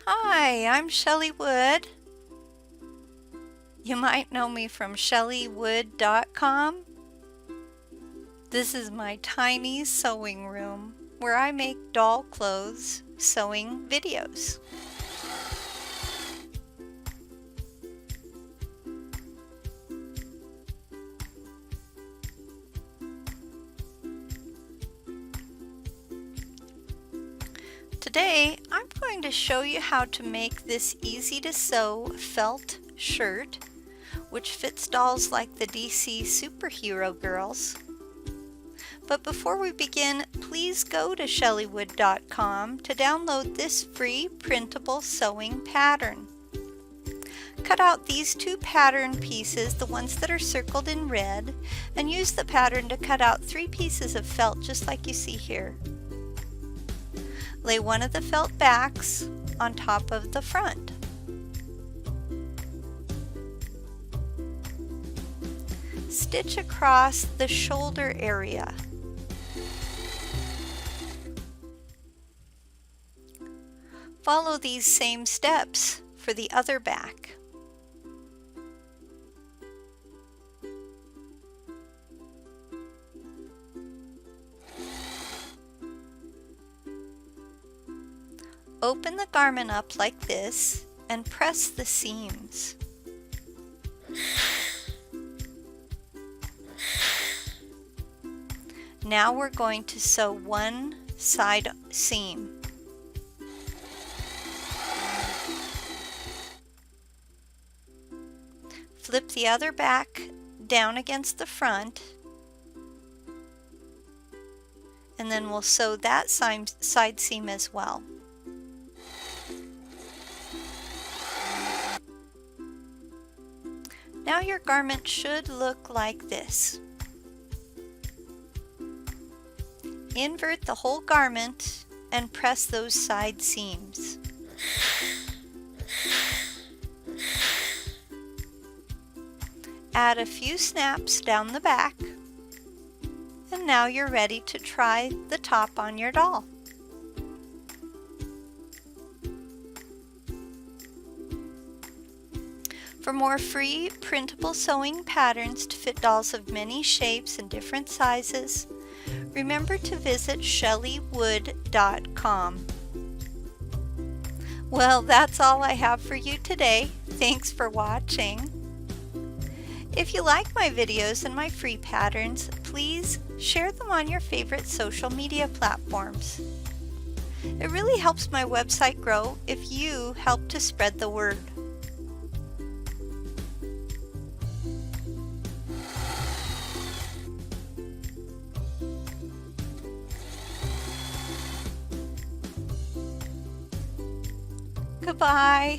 Hi, I'm Shelley Wood. You might know me from shelleywood.com. This is my tiny sewing room where I make doll clothes sewing videos. Today, I'm going to show you how to make this easy to sew felt shirt, which fits dolls like the DC superhero girls. But before we begin, please go to shelleywood.com to download this free printable sewing pattern. Cut out these two pattern pieces, the ones that are circled in red, and use the pattern to cut out 3 pieces of felt just like you see here. Lay one of the felt backs on top of the front. Stitch across the shoulder area. Follow these same steps for the other back. Open the garment up like this and press the seams. Now we're going to sew one side seam. Flip the other back down against the front, and then we'll sew that side seam as well. Now your garment should look like this. Invert the whole garment and press those side seams. Add a few snaps down the back, and now you're ready to try the top on your doll. For more free printable sewing patterns to fit dolls of many shapes and different sizes, remember to visit shelleywood.com. Well, that's all I have for you today. Thanks for watching. If you like my videos and my free patterns, please share them on your favorite social media platforms. It really helps my website grow if you help to spread the word. Goodbye.